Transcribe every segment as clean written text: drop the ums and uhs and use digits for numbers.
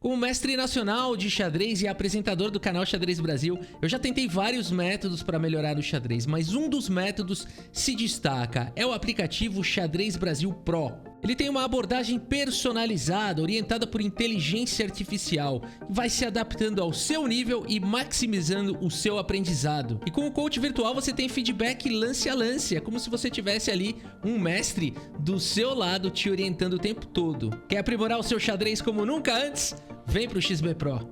Como mestre nacional de xadrez e apresentador do canal Xadrez Brasil, eu já tentei vários métodos para melhorar o xadrez, mas um dos métodos se destaca, é o aplicativo Xadrez Brasil Pro. Ele tem uma abordagem personalizada, orientada por inteligência artificial, que vai se adaptando ao seu nível e maximizando o seu aprendizado. E com o coach virtual você tem feedback lance a lance, é como se você tivesse ali um mestre do seu lado te orientando o tempo todo. Quer aprimorar o seu xadrez como nunca antes? Vem pro XB Pro.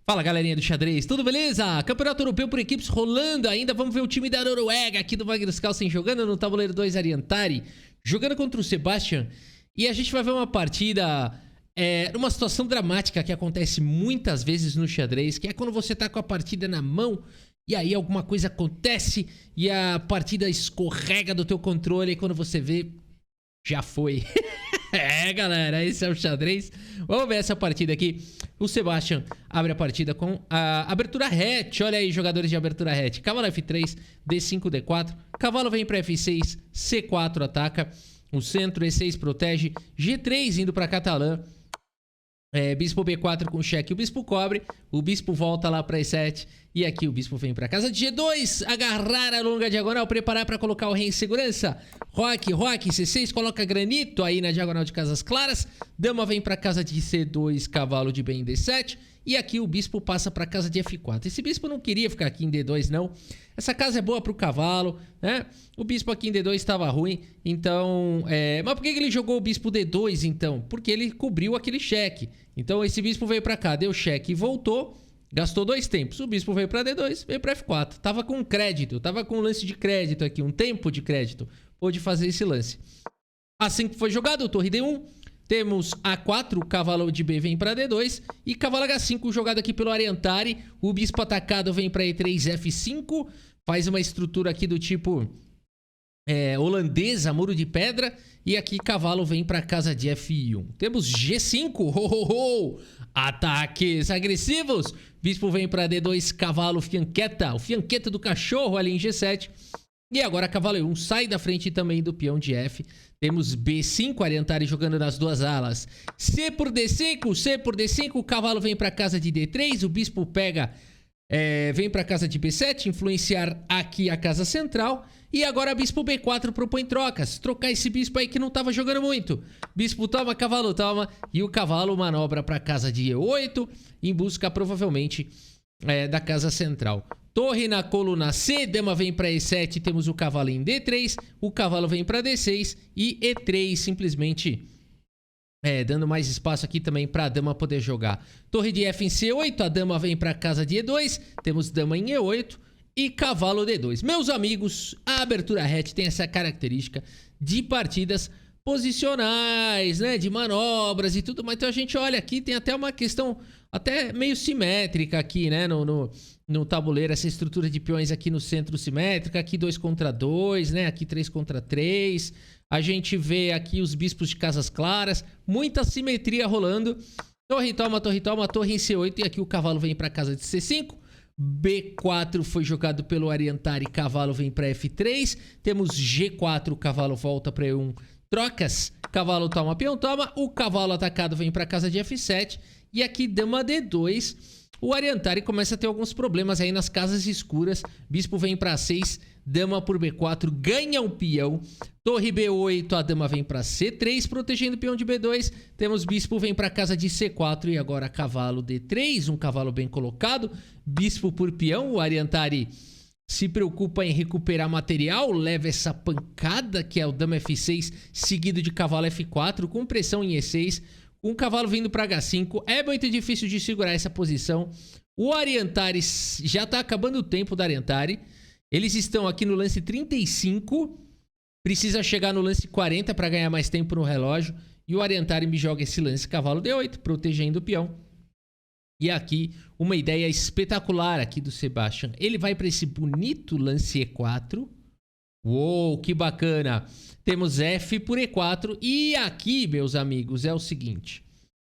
Fala galerinha do xadrez, tudo beleza? Campeonato Europeu por equipes rolando ainda, vamos ver o time da Noruega aqui do Magnus Carlsen jogando no tabuleiro 2 Ariantari, jogando contra o Sebastian, e a gente vai ver uma partida numa situação dramática que acontece muitas vezes no xadrez, que é quando você tá com a partida na mão e aí alguma coisa acontece e a partida escorrega do teu controle e quando você vê, já foi. Galera, esse é o xadrez. Vamos ver essa partida aqui. O Sebastian abre a partida com a abertura hatch. Olha aí, jogadores de abertura hatch. Cavalo F3, D5, D4. Cavalo vem para F6, C4 ataca. O centro, E6 protege. G3 indo para Catalã. Bispo B4 com cheque, o bispo cobre, o bispo volta lá para E7 e aqui o bispo vem para casa de G2, agarrar a longa diagonal, preparar para colocar o rei em segurança, roque, C6, coloca granito aí na diagonal de casas claras, dama vem para casa de C2, cavalo de bem em D7 e aqui o bispo passa para casa de F4. Esse bispo não queria ficar aqui em D2 não, essa casa é boa para o cavalo, né? O bispo aqui em D2 estava ruim, então... Mas por que ele jogou o bispo D2 então? Porque ele cobriu aquele cheque. Então esse bispo veio pra cá, deu cheque e voltou, gastou 2 tempos. O bispo veio pra D2, veio pra F4. Tava com crédito, tava com um lance de crédito aqui, um tempo de crédito. Pôde fazer esse lance. Assim que foi jogado, torre D1. Temos A4, o cavalo de B vem pra D2. E cavalo H5 jogado aqui pelo Ariantari. O bispo atacado vem pra E3, F5. Faz uma estrutura aqui do tipo... holandesa, muro de pedra. E aqui cavalo vem para casa de F1. Temos G5. Ataques agressivos. Bispo vem para D2, cavalo fianqueta. O fianqueta do cachorro ali em G7. E agora cavalo E1 sai da frente também do peão de F. Temos B5, Ariantari jogando nas duas alas. C por D5, cavalo vem para casa de D3. O bispo pega... vem para casa de B7, influenciar aqui a casa central. E agora bispo B4 propõe trocas. Trocar esse bispo aí que não estava jogando muito. Bispo toma, cavalo toma. E o cavalo manobra para casa de E8. Em busca provavelmente da casa central. Torre na coluna C. Dama vem para E7. Temos o cavalo em D3. O cavalo vem para D6. E E3 simplesmente... dando mais espaço aqui também para a dama poder jogar. Torre de F em C8, a dama vem para casa de E2, temos dama em E8 e cavalo D2. Meus amigos, a abertura hatch tem essa característica de partidas posicionais, né, de manobras e tudo, mas então a gente olha aqui, tem até uma questão até meio simétrica aqui, né, no tabuleiro, essa estrutura de peões aqui no centro simétrica, aqui 2 contra 2, né, aqui 3 contra 3... A gente vê aqui os bispos de casas claras. Muita simetria rolando. Torre toma, torre em C8. E aqui o cavalo vem para casa de C5. B4 foi jogado pelo Ariantari. Cavalo vem para F3. Temos G4. O cavalo volta para E1. Trocas. Cavalo toma, peão toma. O cavalo atacado vem para casa de F7. E aqui dama D2. O Ariantari começa a ter alguns problemas aí nas casas escuras. Bispo vem para 6. Dama por B4, ganha um peão. Torre B8, a dama vem para C3, protegendo o peão de B2. Temos bispo, vem para casa de C4 e agora cavalo D3, um cavalo bem colocado. Bispo por peão, o Ariantari se preocupa em recuperar material, leva essa pancada que é o dama F6, seguido de cavalo F4, com pressão em E6. Um cavalo vindo para H5, é muito difícil de segurar essa posição. O Ariantari, já está acabando o tempo da Ariantari. Eles estão aqui no lance 35. Precisa chegar no lance 40 para ganhar mais tempo no relógio. E o Ariantari me joga esse lance cavalo D8, protegendo o peão. E aqui, uma ideia espetacular aqui do Sebastian. Ele vai para esse bonito lance E4. Uou, que bacana. Temos F por E4. E aqui, meus amigos, é o seguinte.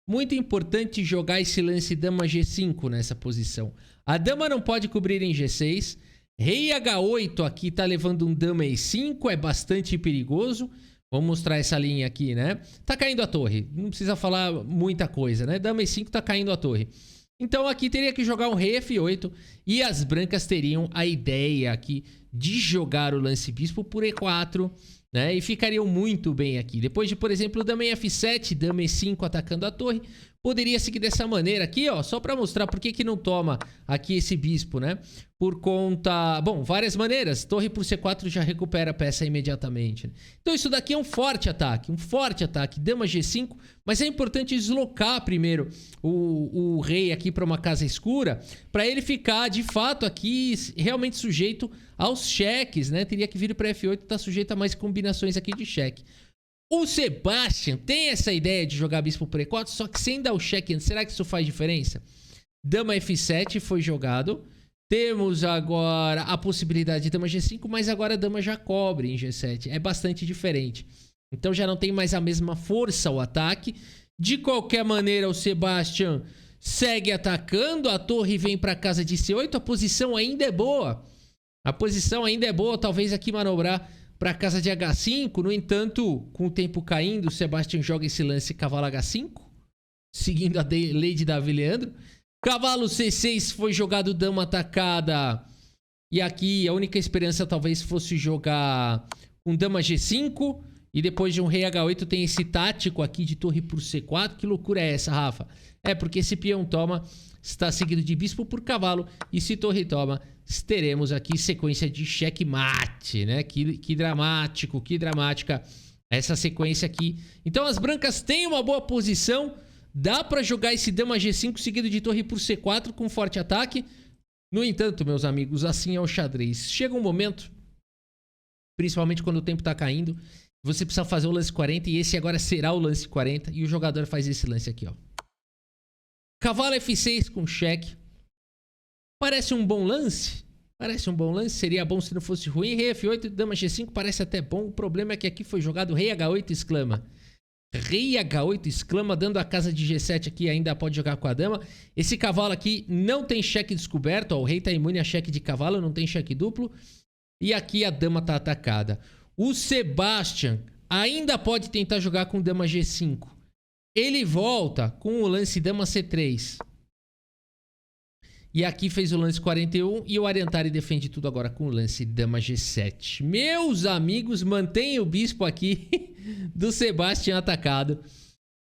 Muito importante jogar esse lance dama G5 nessa posição. A dama não pode cobrir em G6. Rei H8 aqui tá levando um dama E5, é bastante perigoso. Vamos mostrar essa linha aqui, né? Tá caindo a torre. Não precisa falar muita coisa, né? Dama E5 tá caindo a torre. Então aqui teria que jogar um rei F8 e as brancas teriam a ideia aqui de jogar o lance bispo por E4, né? E ficariam muito bem aqui. Depois de, por exemplo, dama em F7, dama E5 atacando a torre, poderia seguir dessa maneira aqui, ó, só para mostrar por que não toma aqui esse bispo, né? Por conta... Bom, várias maneiras. Torre por C4 já recupera a peça imediatamente, né? Então isso daqui é um forte ataque, Dama G5, mas é importante deslocar primeiro o rei aqui para uma casa escura, para ele ficar, de fato, aqui realmente sujeito aos cheques, né? Teria que vir para F8 e tá sujeito a mais combinações aqui de cheque. O Sebastian tem essa ideia de jogar bispo por E4, só que sem dar o cheque antes. Será que isso faz diferença? Dama F7 foi jogado. Temos agora a possibilidade de dama G5, mas agora a dama já cobre em G7. É bastante diferente. Então já não tem mais a mesma força o ataque. De qualquer maneira, o Sebastian segue atacando. A torre vem para casa de C8. A posição ainda é boa. Talvez aqui manobrar para casa de H5. No entanto, com o tempo caindo, o Sebastian joga esse lance cavalo H5, seguindo a lei de Davi Leandro. Cavalo C6 foi jogado dama atacada. E aqui a única esperança talvez fosse jogar com dama G5. E depois de um rei H8 tem esse tático aqui de torre por C4. Que loucura é essa, Rafa? É porque esse peão toma, está seguido de bispo por cavalo. E se torre toma, teremos aqui sequência de checkmate, né? Que dramático, que dramática essa sequência aqui. Então as brancas têm uma boa posição. Dá para jogar esse dama G5 seguido de torre por C4 com forte ataque. No entanto, meus amigos, assim é o xadrez. Chega um momento, principalmente quando o tempo tá caindo, você precisa fazer o lance 40 e esse agora será o lance 40 e o jogador faz esse lance aqui, ó. Cavalo F6 com cheque. Parece um bom lance? Seria bom se não fosse ruim. Rei F8, dama G5 parece até bom. O problema é que aqui foi jogado rei H8 exclama. Rei H8 exclama, dando a casa de G7 aqui, ainda pode jogar com a dama. Esse cavalo aqui não tem cheque descoberto, ó, o rei tá imune a cheque de cavalo, não tem cheque duplo. E aqui a dama tá atacada. O Sebastian ainda pode tentar jogar com dama G5. Ele volta com o lance dama C3. E aqui fez o lance 41 e o Ariantari defende tudo agora com o lance dama G7. Meus amigos, mantenha o bispo aqui do Sebastian atacado.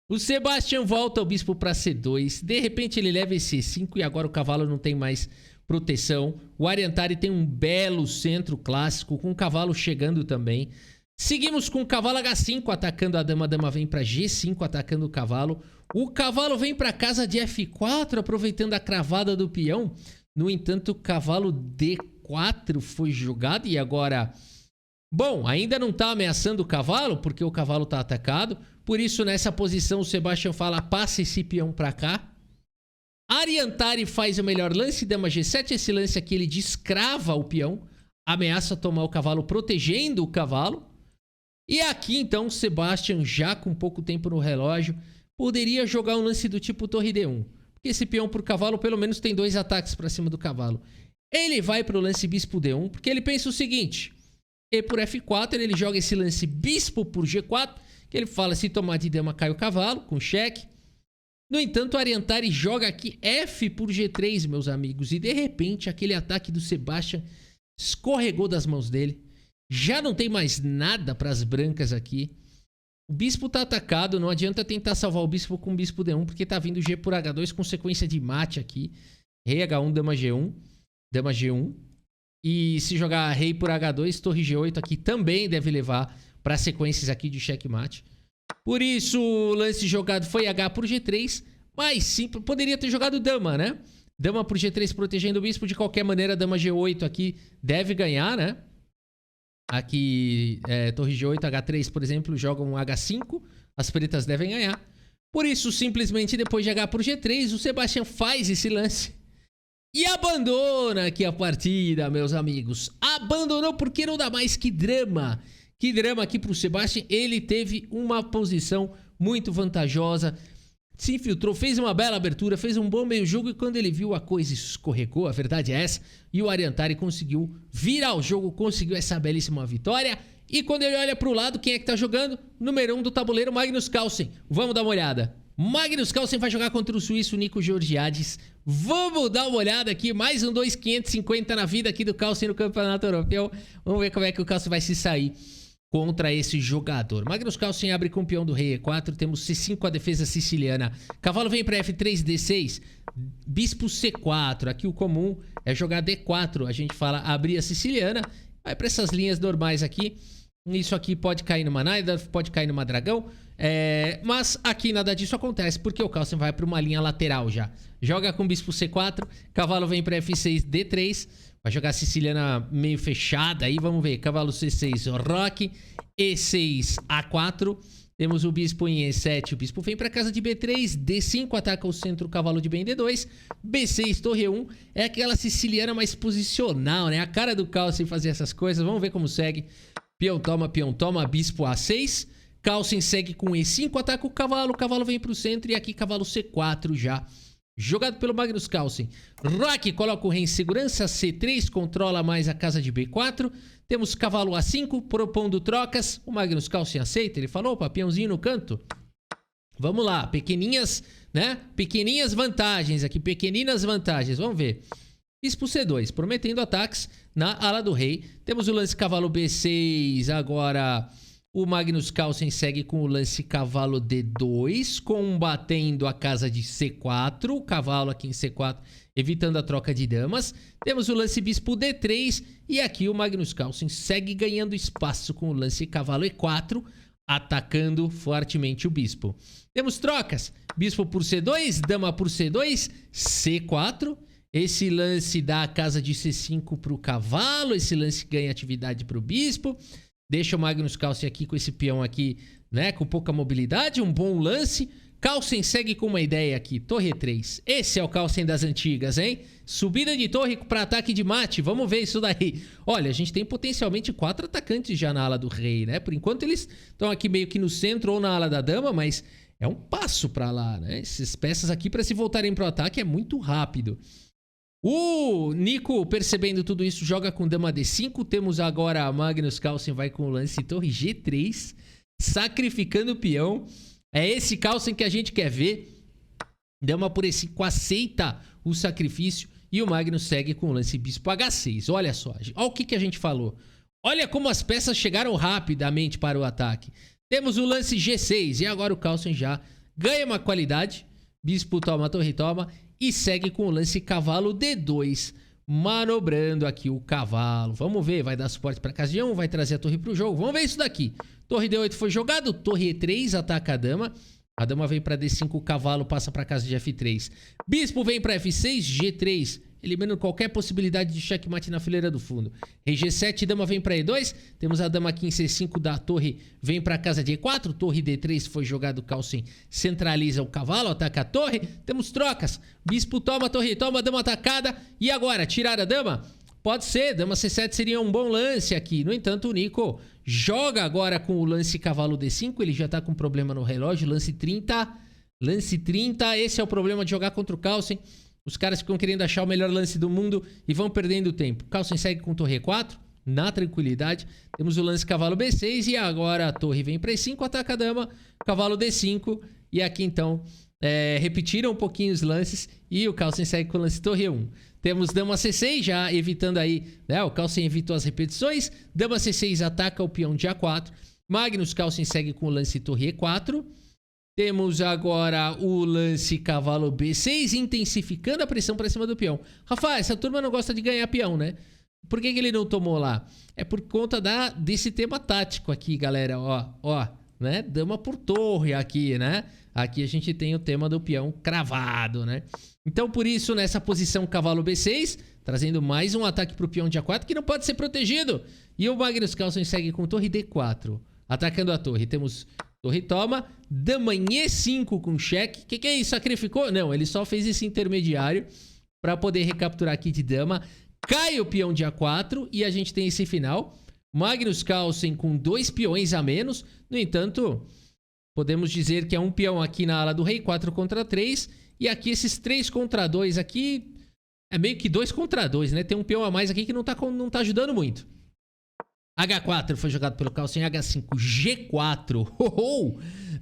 O Sebastian volta o bispo para C2. De repente ele leva esse C5 e agora o cavalo não tem mais proteção. O Ariantari tem um belo centro clássico com o cavalo chegando também. Seguimos com o cavalo H5 atacando a dama. A dama vem para G5 atacando o cavalo. O cavalo vem para casa de F4 aproveitando a cravada do peão. No entanto, o cavalo D4 foi jogado e agora... Bom, ainda não está ameaçando o cavalo porque o cavalo está atacado. Por isso, nessa posição, o Sebastian fala, passa esse peão para cá. Ariantari faz o melhor lance, dama G7. Esse lance aqui ele descrava o peão. Ameaça tomar o cavalo, protegendo o cavalo. E aqui, então, o Sebastian, já com pouco tempo no relógio, poderia jogar um lance do tipo torre D1. Porque esse peão por cavalo, pelo menos, tem 2 ataques para cima do cavalo. Ele vai para o lance bispo D1, porque ele pensa o seguinte... E por F4, ele joga esse lance bispo por G4, que ele fala, se tomar de dama cai o cavalo, com cheque. No entanto, o Ariantari joga aqui F por G3, meus amigos. E de repente, aquele ataque do Sebastian escorregou das mãos dele. Já não tem mais nada para as brancas aqui. O bispo tá atacado, não adianta tentar salvar o bispo com o bispo D1, porque tá vindo G por H2 com sequência de mate aqui. Rei H1, dama G1, dama G1. E se jogar rei por H2, torre G8 aqui também deve levar para sequências aqui de checkmate. Por isso, o lance jogado foi H por G3, mas sim, poderia ter jogado dama, né? Dama por G3 protegendo o bispo. De qualquer maneira, dama G8 aqui deve ganhar, né? Aqui, torre G8, H3, por exemplo, jogam um H5. As pretas devem ganhar. Por isso, simplesmente depois de H por G3, o Sebastian faz esse lance. E abandona aqui a partida, meus amigos. Abandonou porque não dá mais. Que drama. Que drama aqui pro Sebastian. Ele teve uma posição muito vantajosa. Se infiltrou, fez uma bela abertura, fez um bom meio jogo. E quando ele viu a coisa escorregou, a verdade é essa. E o Ariantari conseguiu virar o jogo, conseguiu essa belíssima vitória. E quando ele olha pro lado, quem é que tá jogando? Número 1 do tabuleiro, Magnus Carlsen. Vamos dar uma olhada. Magnus Carlsen vai jogar contra o suíço Nico Georgiades. Vamos dar uma olhada aqui. Mais um 2.550 na vida aqui do Carlsen no Campeonato Europeu. Vamos ver como é que o Carlsen vai se sair contra esse jogador. Magnus Carlsen abre com o peão do rei E4. Temos C5, a defesa siciliana. Cavalo vem para F3, D6. Bispo C4. Aqui o comum é jogar D4. A gente fala abrir a siciliana. Vai para essas linhas normais aqui. Isso aqui pode cair numa Naida, pode cair numa dragão. Mas aqui nada disso acontece, porque o Carlsen vai para uma linha lateral já. Joga com bispo C4, cavalo vem para F6, D3. Vai jogar a siciliana meio fechada aí, vamos ver. Cavalo C6, roque. E6, A4. Temos o bispo em E7, o bispo vem para casa de B3, D5, ataca o centro, o cavalo de bem D2, B6, torre 1, é aquela siciliana mais posicional, né? A cara do Carlsen fazer essas coisas, vamos ver como segue. Peão toma, bispo A6, Carlsen segue com E5, ataca o cavalo vem para o centro e aqui cavalo C4 já. Jogado pelo Magnus Carlsen. Roque coloca o rei em segurança, C3 controla mais a casa de B4. Temos cavalo A5 propondo trocas. O Magnus Carlsen aceita, ele falou, opa, peãozinho no canto. Vamos lá, pequeninhas, né? Pequeninhas vantagens aqui, pequeninas vantagens, vamos ver. Bispo C2, prometendo ataques na ala do rei. Temos o lance cavalo B6, agora o Magnus Carlsen segue com o lance cavalo D2, combatendo a casa de C4, o cavalo aqui em C4, evitando a troca de damas. Temos o lance bispo D3 e aqui o Magnus Carlsen segue ganhando espaço com o lance cavalo E4, atacando fortemente o bispo. Temos trocas, bispo por C2, dama por C2, C4. Esse lance dá a casa de C5 para o cavalo, esse lance ganha atividade para o bispo. Deixa o Magnus Carlsen aqui com esse peão aqui, né, com pouca mobilidade, um bom lance. Carlsen segue com uma ideia aqui, torre 3. Esse é o Carlsen das antigas, hein? Subida de torre para ataque de mate, vamos ver isso daí. Olha, a gente tem potencialmente 4 atacantes já na ala do rei, né? Por enquanto eles estão aqui meio que no centro ou na ala da dama, mas é um passo para lá, né? Essas peças aqui para se voltarem para o ataque é muito rápido. O Nico, percebendo tudo isso, joga com dama D5. Temos agora a Magnus Carlsen vai com o lance torre G3, sacrificando o peão. É esse Carlsen que a gente quer ver. Dama por E5 aceita o sacrifício e o Magnus segue com o lance bispo H6. Olha só, olha o que a gente falou. Olha como as peças chegaram rapidamente para o ataque. Temos o lance G6 e agora o Carlsen já ganha uma qualidade. Bispo toma, torre toma. E segue com o lance cavalo D2, manobrando aqui o cavalo. Vamos ver, vai dar suporte para casa de 1, vai trazer a torre para o jogo. Vamos ver isso daqui. Torre D8 foi jogado, torre E3 ataca a dama. A dama vem para D5, o cavalo passa para casa de F3. Bispo vem para F6, G3, eliminando qualquer possibilidade de checkmate na fileira do fundo. Rei G7, dama vem para E2. Temos a dama aqui em C5 da torre, vem para casa de E4. Torre D3 foi jogado, Carlsen centraliza o cavalo, ataca a torre. Temos trocas. Bispo toma, torre toma, dama atacada. E agora, tirar a dama? Pode ser, dama C7 seria um bom lance aqui. No entanto, o Nico joga agora com o lance cavalo D5. Ele já tá com problema no relógio. Lance 30. Lance 30. Esse é o problema de jogar contra o Carlsen. Os caras ficam querendo achar o melhor lance do mundo e vão perdendo tempo. Carlsen segue com torre E4, na tranquilidade. Temos o lance cavalo B6 e agora a torre vem para E5, ataca a dama, cavalo D5. E aqui então, repetiram um pouquinho os lances e o Carlsen segue com o lance torre 1. Temos dama C6 já evitando aí, né? O Carlsen evitou as repetições. Dama C6 ataca o peão de A4. Magnus Carlsen segue com o lance torre E4. Temos agora o lance cavalo B6, intensificando a pressão para cima do peão. Rafa, essa turma não gosta de ganhar peão, né? Por que ele não tomou lá? É por conta desse tema tático aqui, galera. Ó, né? Dama por torre aqui, né? Aqui a gente tem o tema do peão cravado, né? Então, por isso, nessa posição cavalo B6, trazendo mais um ataque para o peão de A4, que não pode ser protegido. E o Magnus Carlsen segue com torre D4, atacando a torre. Temos torre toma, dama em E5 com cheque. Que é isso? Sacrificou? Não, ele só fez esse intermediário para poder recapturar aqui de dama. Cai o peão de A4 e a gente tem esse final. Magnus Carlsen com 2 peões a menos. No entanto, podemos dizer que é um peão aqui na ala do rei, 4 contra 3. E aqui esses 3 contra 2 aqui, é meio que 2 contra 2, né? Tem um peão a mais aqui que não tá ajudando muito. H4 foi jogado pelo Carlsen, H5, G4.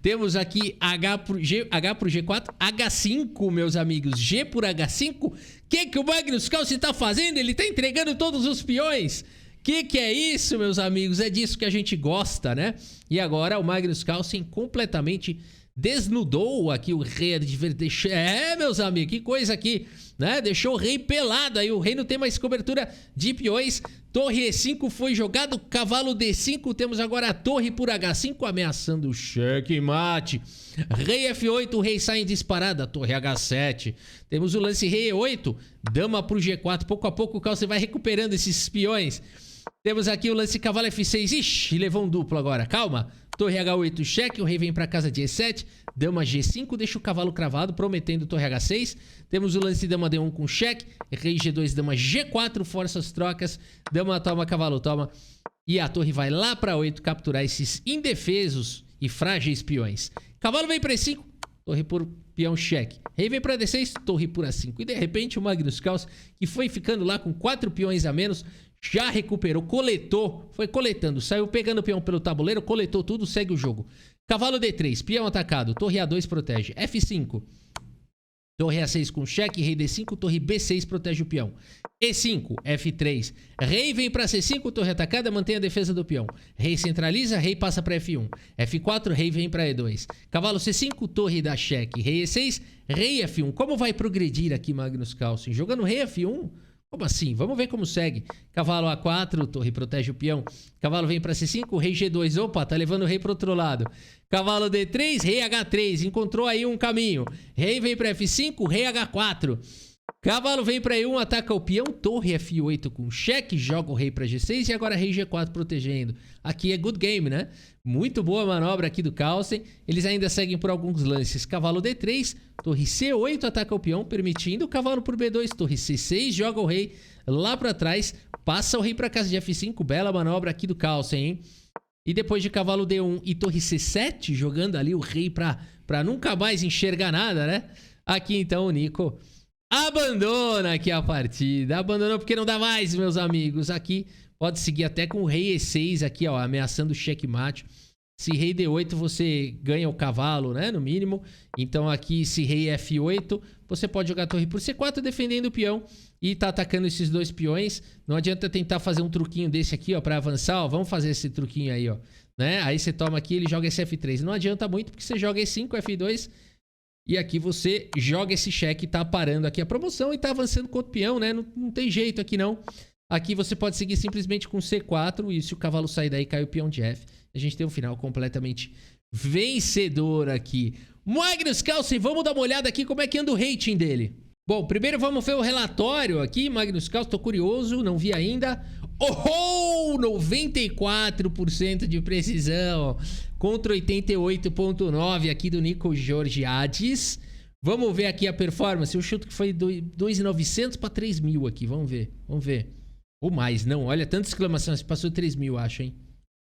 Temos aqui H pro G4, H5, meus amigos. G por H5. O que o Magnus Carlsen tá fazendo? Ele tá entregando todos os peões. Que é isso, meus amigos? É disso que a gente gosta, né? E agora o Magnus Carlsen completamente desnudou aqui o rei de verde. Meus amigos, que coisa aqui, né? Deixou o rei pelado aí. O rei não tem mais cobertura de peões. Torre E5 foi jogado, cavalo D5. Temos agora a torre por H5 ameaçando o checkmate. Rei F8, o rei sai em disparada. Torre H7. Temos o lance rei E8, dama pro G4. Pouco a pouco o Carlsen vai recuperando esses peões. Temos aqui o lance cavalo F6. Ixi, levou um duplo agora. Calma. Torre H8, cheque. O rei vem para casa de E7. Dama G5, deixa o cavalo cravado, prometendo torre H6. Temos o lance dama D1 com cheque. Rei G2, dama G4, força as trocas. Dama toma, cavalo toma. E a torre vai lá para 8 capturar esses indefesos e frágeis peões. Cavalo vem para E5. Torre por peão cheque. Rei vem para D6, torre por A5. E de repente o Magnus Carlsen, que foi ficando lá com 4 peões a menos, já recuperou, coletou, foi coletando, saiu pegando o peão pelo tabuleiro, coletou tudo, segue o jogo. Cavalo D3, peão atacado, torre A2 protege. F5, torre A6 com cheque, rei D5, torre B6 protege o peão. E5, F3, rei vem para C5, torre atacada, mantém a defesa do peão. Rei centraliza, rei passa para F1. F4, rei vem para E2. Cavalo C5, torre dá cheque. Rei E6, rei F1. Como vai progredir aqui Magnus Carlsen? Jogando rei F1? Como assim? Vamos ver como segue. Cavalo A4, torre protege o peão. Cavalo vem para C5, rei G2. Opa, tá levando o rei pro outro lado. Cavalo D3, rei H3. Encontrou aí um caminho. Rei vem para F5, rei H4. Cavalo vem para E1, ataca o peão. Torre F8 com cheque, joga o rei para G6 e agora rei G4 protegendo. Aqui é good game, né? Muito boa manobra aqui do Carlsen. Eles ainda seguem por alguns lances. Cavalo D3, torre C8 ataca o peão, permitindo. Cavalo por B2, torre C6, joga o rei lá para trás. Passa o rei para casa de F5. Bela manobra aqui do Carlsen, hein? E depois de cavalo D1 e torre C7, jogando ali o rei para nunca mais enxergar nada, né? Aqui então o Nico abandona aqui a partida. Abandonou porque não dá mais, meus amigos. Aqui pode seguir até com o rei E6 aqui, ó, ameaçando o checkmate. Se rei D8 você ganha o cavalo, né, no mínimo. Então aqui se rei F8, você pode jogar torre por C4 defendendo o peão e tá atacando esses dois peões. Não adianta tentar fazer um truquinho desse aqui, ó, para avançar, ó. Vamos fazer esse truquinho aí, ó, né? Aí você toma aqui, ele joga esse F3. Não adianta muito porque você joga E5, F2 e aqui você joga esse cheque e tá parando aqui a promoção e tá avançando com outro peão, né? Não tem jeito aqui não. Aqui você pode seguir simplesmente com C4 e se o cavalo sair daí, cai o peão de F. A gente tem um final completamente vencedor aqui. Magnus Carlsen, vamos dar uma olhada aqui como é que anda o rating dele. Bom, primeiro vamos ver o relatório aqui. Magnus Carlsen, tô curioso, não vi ainda. 94% de precisão contra 88,9% aqui do Nico Georgiades. Vamos ver aqui a performance. Eu chuto que foi 2.900 para 3.000 aqui. Vamos ver. Ou mais, não. Olha, tanta exclamação. Você passou 3.000, acho, hein?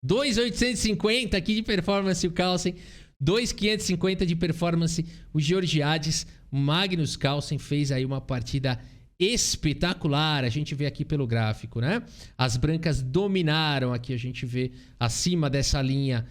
2.850 aqui de performance o Carlsen. 2.550 de performance o Georgiades. Magnus Carlsen fez aí uma partida espetacular. A gente vê aqui pelo gráfico, né? As brancas dominaram aqui. A gente vê acima dessa linha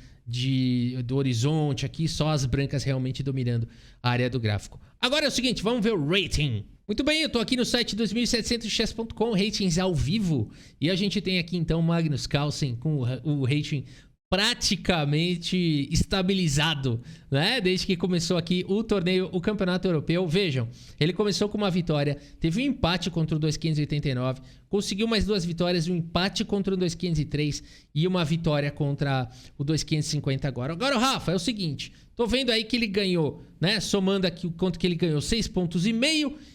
do horizonte aqui, só as brancas realmente dominando a área do gráfico. Agora é o seguinte, vamos ver o rating. Muito bem, eu tô aqui no site 2700chess.com, ratings ao vivo, e a gente tem aqui então Magnus Carlsen com o rating praticamente estabilizado, né? Desde que começou aqui o torneio, o Campeonato Europeu. Vejam, ele começou com uma vitória, teve um empate contra o 2.589, conseguiu mais 2 vitórias, um empate contra o 2.503 e uma vitória contra o 2.550 agora. Agora, Rafa, é o seguinte, tô vendo aí que ele ganhou, né? Somando aqui o quanto que ele ganhou, 6,5 pontos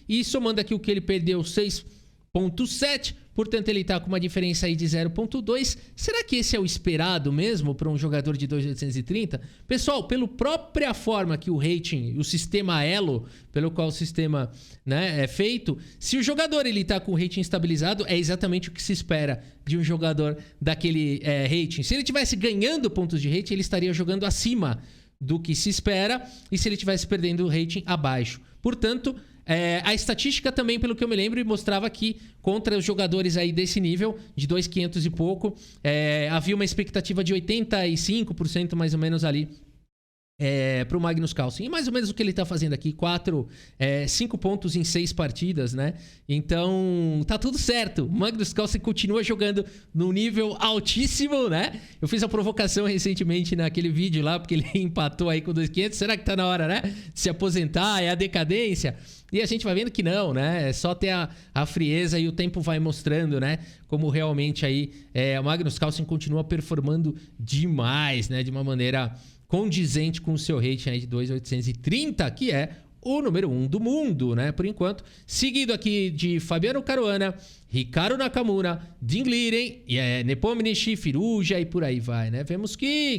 e somando aqui o que ele perdeu, 6,7. Portanto, ele está com uma diferença aí de 0,2. Será que esse é o esperado mesmo para um jogador de 2.830? Pessoal, pela própria forma que o rating, o sistema Elo, pelo qual o sistema, né, é feito, se o jogador ele está com o rating estabilizado, é exatamente o que se espera de um jogador daquele rating. Se ele estivesse ganhando pontos de rating, ele estaria jogando acima do que se espera, e se ele estivesse perdendo o rating, abaixo. Portanto, A estatística também, pelo que eu me lembro, mostrava que contra os jogadores aí desse nível, de 2.500 e pouco, havia uma expectativa de 85% mais ou menos ali pro Magnus Carlsen. E mais ou menos o que ele tá fazendo aqui, 5 pontos em 6 partidas, né? Então, tá tudo certo. O Magnus Carlsen continua jogando num nível altíssimo, né? Eu fiz a provocação recentemente naquele vídeo lá, porque ele empatou aí com 2.500. Será que tá na hora, né? De se aposentar? É a decadência? E a gente vai vendo que não, né? É só ter a frieza e o tempo vai mostrando, né? Como realmente aí o Magnus Carlsen continua performando demais, né? De uma maneira condizente com o seu rating aí de 2.830, que é o número 1 do mundo, né? Por enquanto. Seguido aqui de Fabiano Caruana, Ricardo Nakamura, Ding Liren, Nepomniachtchi, Firuja e por aí vai, né? Vemos que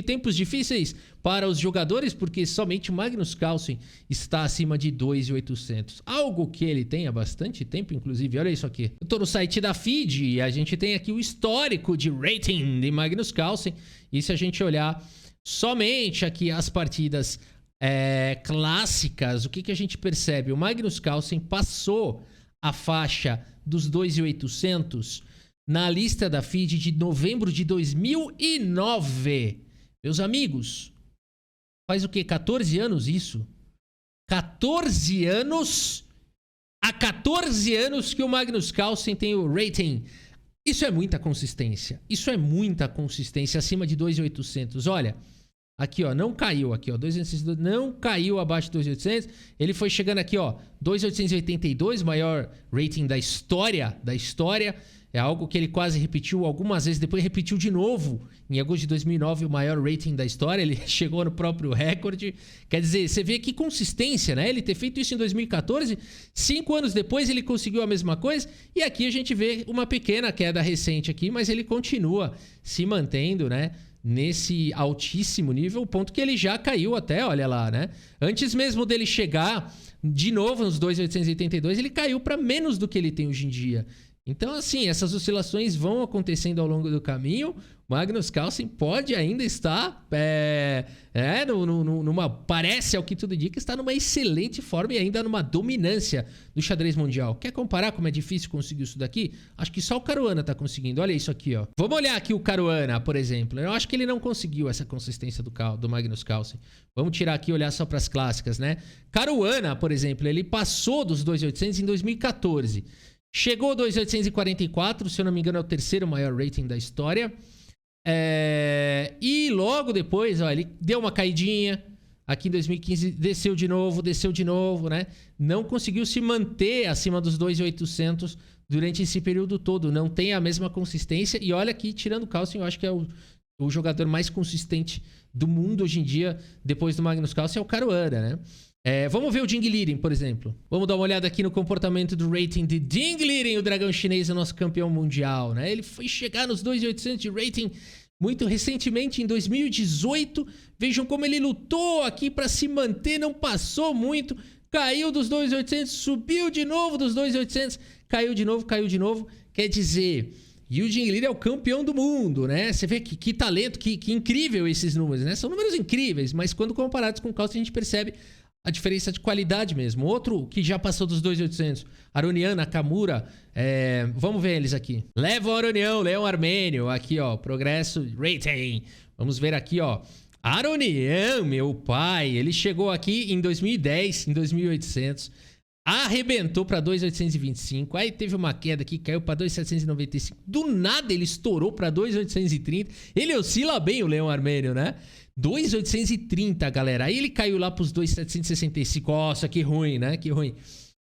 tempos difíceis para os jogadores, porque somente o Magnus Carlsen está acima de 2.800. Algo que ele tem há bastante tempo, inclusive. Olha isso aqui. Eu tô no site da FIDE e a gente tem aqui o histórico de rating de Magnus Carlsen. E se a gente olhar somente aqui as partidas clássicas, o que a gente percebe? O Magnus Carlsen passou a faixa dos 2.800 na lista da FIDE de novembro de 2009. Meus amigos, faz o quê? 14 anos isso? 14 anos? Há 14 anos que o Magnus Carlsen tem o rating. Isso é muita consistência. Isso é muita consistência acima de 2.800. Olha, aqui ó, não caiu aqui ó, 2.862 não caiu abaixo de 2.800. Ele foi chegando aqui ó, 2.882, maior rating da história. É algo que ele quase repetiu algumas vezes, depois repetiu de novo em agosto de 2009, o maior rating da história. Ele chegou no próprio recorde. Quer dizer, você vê que consistência, né? Ele ter feito isso em 2014, 5 anos depois ele conseguiu a mesma coisa. E aqui a gente vê uma pequena queda recente aqui, mas ele continua se mantendo, né? Nesse altíssimo nível, o ponto que ele já caiu até, olha lá, né? Antes mesmo dele chegar de novo nos 2.882, ele caiu para menos do que ele tem hoje em dia. Então, assim, essas oscilações vão acontecendo ao longo do caminho. Magnus Carlsen pode ainda estar parece, ao que tudo indica, está numa excelente forma e ainda numa dominância do xadrez mundial. Quer comparar como é difícil conseguir isso daqui? Acho que só o Caruana está conseguindo. Olha isso aqui, ó. Vamos olhar aqui o Caruana, por exemplo. Eu acho que ele não conseguiu essa consistência do Magnus Carlsen. Vamos tirar aqui e olhar só para as clássicas, né? Caruana, por exemplo, ele passou dos 2.800 em 2014. Chegou a 2.844, se eu não me engano é o terceiro maior rating da história. E logo depois, ó, ele deu uma caidinha. Aqui em 2015 desceu de novo, né? Não conseguiu se manter acima dos 2.800 durante esse período todo. Não tem a mesma consistência. E olha aqui, tirando o Carlsen, eu acho que é o jogador mais consistente do mundo hoje em dia, depois do Magnus Carlsen, é o Caruana, né? Vamos ver o Ding Liren, por exemplo. Vamos dar uma olhada aqui no comportamento do rating de Ding Liren, o dragão chinês, o nosso campeão mundial, né? Ele foi chegar nos 2.800 de rating muito recentemente, em 2018. Vejam como ele lutou aqui para se manter, não passou muito. Caiu dos 2.800, subiu de novo dos 2.800, caiu de novo. Quer dizer, e o Ding Liren é o campeão do mundo, né? Você vê que talento, que incrível esses números, né? São números incríveis, mas quando comparados com o Carlsen, a gente percebe a diferença de qualidade mesmo. Outro que já passou dos 2.800, Aronian, Nakamura. Vamos ver eles aqui. Levo Aronian, Leão Armênio. Aqui, ó, progresso, rating. Vamos ver aqui, ó. Aronian, meu pai. Ele chegou aqui em 2010, em 2.800. Arrebentou para 2.825. Aí teve uma queda aqui, caiu para 2.795. Do nada ele estourou para 2.830. Ele oscila bem, o Leão Armênio, né? 2.830, galera. Aí ele caiu lá pros 2.765. Nossa, que ruim, né? Que ruim.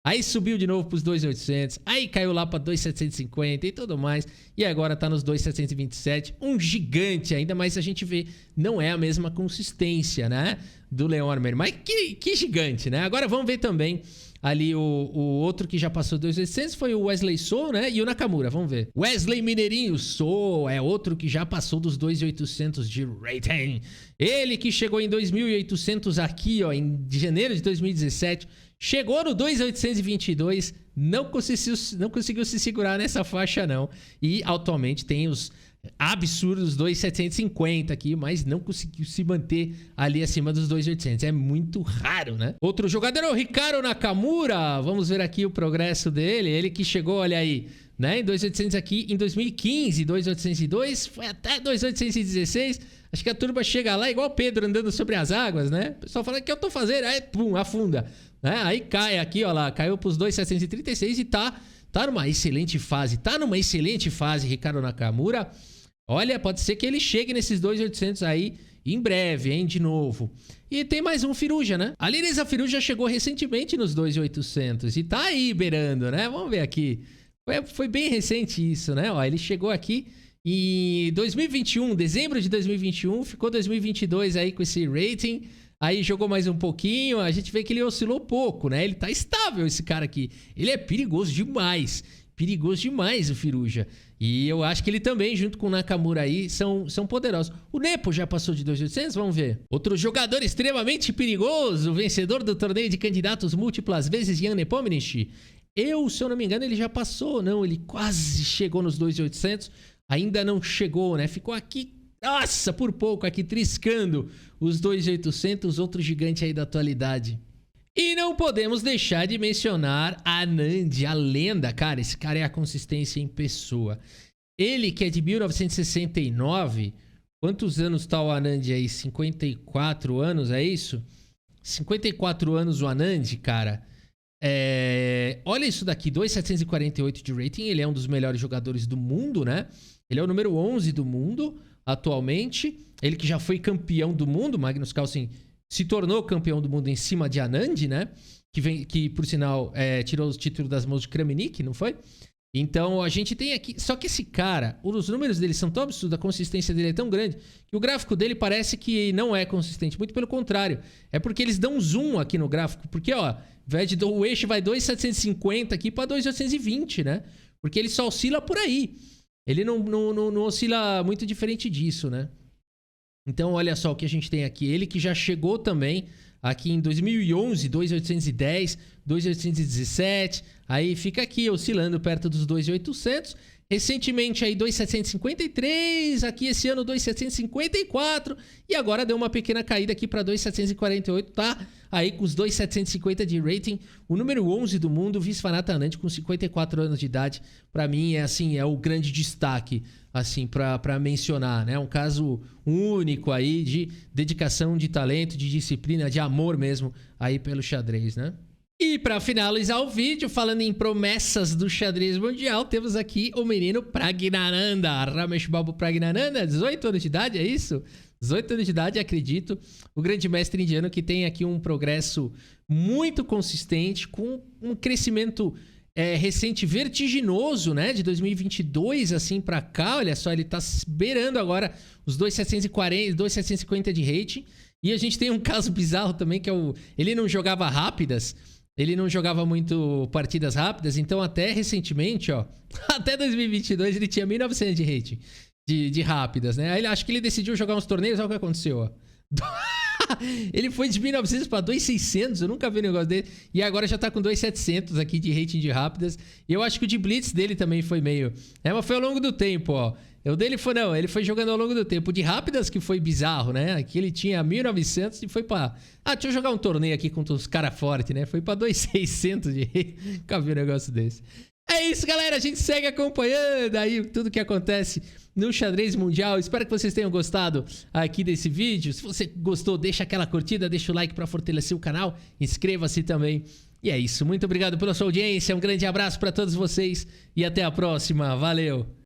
Aí subiu de novo pros 2.800. Aí caiu lá pra 2.750 e tudo mais. E agora tá nos 2.727. Um gigante ainda, mas a gente vê, não é a mesma consistência, né? Do Leão Armênio. Mas que gigante, né? Agora vamos ver também ali o outro que já passou 2.800 foi o Wesley So, né? E o Nakamura, vamos ver. Wesley Mineirinho So é outro que já passou dos 2.800 de rating. Ele que chegou em 2.800 aqui, ó, em janeiro de 2017. Chegou no 2.822, não conseguiu se segurar nessa faixa não. E atualmente tem os absurdos 2.750 aqui, mas não conseguiu se manter ali acima dos 2.800. É muito raro, né? Outro jogador é o Ricardo Nakamura. Vamos ver aqui o progresso dele. Ele que chegou, olha aí, né, em 2.800 aqui em 2015, 2.802, foi até 2.816. Acho que a turma chega lá igual o Pedro andando sobre as águas, né? O pessoal fala, o que eu tô fazendo? Aí, pum, afunda. Né? Aí cai aqui, ó lá, caiu pros 2.736 e tá numa excelente fase. Tá numa excelente fase, Ricardo Nakamura. Olha, pode ser que ele chegue nesses 2.800 aí em breve, hein, de novo. E tem mais um Firuja, né? A Lireza Firuja chegou recentemente nos 2.800 e tá aí beirando, né? Vamos ver aqui. Foi bem recente isso, né? Ó, ele chegou aqui em 2021, dezembro de 2021, ficou 2022 aí com esse rating. Aí jogou mais um pouquinho, a gente vê que ele oscilou pouco, né? Ele tá estável, esse cara aqui. Ele é perigoso demais o Firuja. E eu acho que ele também, junto com o Nakamura aí, são poderosos. O Nepo já passou de 2.800, vamos ver. Outro jogador extremamente perigoso, vencedor do torneio de candidatos múltiplas vezes, Jan Nepomniachtchi. Se eu não me engano, ele já passou, não, ele quase chegou nos 2.800, ainda não chegou, né? Ficou aqui, nossa, por pouco, aqui triscando os 2.800, outro gigante aí da atualidade. E não podemos deixar de mencionar a Anand, a lenda. Cara, esse cara é a consistência em pessoa. Ele que é de 1969, quantos anos tá o Anand aí? 54 anos, é isso? 54 anos o Anand, cara. Olha isso daqui, 2.748 de rating. Ele é um dos melhores jogadores do mundo, né? Ele é o número 11 do mundo atualmente. Ele que já foi campeão do mundo, Magnus Carlsen se tornou campeão do mundo em cima de Anand, né? Que por sinal, tirou os títulos das mãos de Kramnik, não foi? Então, a gente tem aqui... Só que esse cara, os números dele são tão absurdos, a consistência dele é tão grande, que o gráfico dele parece que não é consistente. Muito pelo contrário. É porque eles dão zoom aqui no gráfico. Porque, ó, o eixo vai 2.750 aqui para 2.820, né? Porque ele só oscila por aí. Ele não oscila muito diferente disso, né? Então, olha só o que a gente tem aqui. Ele que já chegou também aqui em 2011, 2.810, 2.817. Aí fica aqui oscilando perto dos 2.800. Recentemente aí 2.753. Aqui esse ano 2.754. E agora deu uma pequena caída aqui para 2.748. Tá aí com os 2.750 de rating. O número 11 do mundo, Viswanathan Anand, com 54 anos de idade. Para mim é o grande destaque, assim, para mencionar, né? Um caso único aí de dedicação, de talento, de disciplina, de amor mesmo aí pelo xadrez, né? E para finalizar o vídeo, falando em promessas do xadrez mundial, temos aqui o menino Praggnanandhaa, Ramesh Babu Praggnanandhaa, 18 anos de idade, é isso? 18 anos de idade, acredito. O grande mestre indiano que tem aqui um progresso muito consistente, com um crescimento recente vertiginoso, né? De 2022 assim pra cá, olha só, ele tá beirando agora os 2.740, 2.750 de rating. E a gente tem um caso bizarro também, que é ele não jogava rápidas, ele não jogava muito partidas rápidas, então até recentemente, ó, até 2022 ele tinha 1.900 de rating de rápidas, né? Aí acho que ele decidiu jogar uns torneios, olha o que aconteceu, ó. Ele foi de 1.900 para 2.600, eu nunca vi um negócio dele. E agora já tá com 2.700 aqui de rating de rápidas. E eu acho que o de Blitz dele também foi meio... mas foi ao longo do tempo, ó. O dele foi, não, ele foi jogando ao longo do tempo. O de rápidas que foi bizarro, né? Aqui ele tinha 1.900 e foi pra... deixa eu jogar um torneio aqui com os caras fortes, né? Foi pra 2.600 de rating. Nunca vi um negócio desse. É isso, galera. A gente segue acompanhando aí tudo que acontece no xadrez mundial. Espero que vocês tenham gostado aqui desse vídeo. Se você gostou, deixa aquela curtida, deixa o like para fortalecer o canal. Inscreva-se também. E é isso. Muito obrigado pela sua audiência. Um grande abraço para todos vocês e até a próxima. Valeu!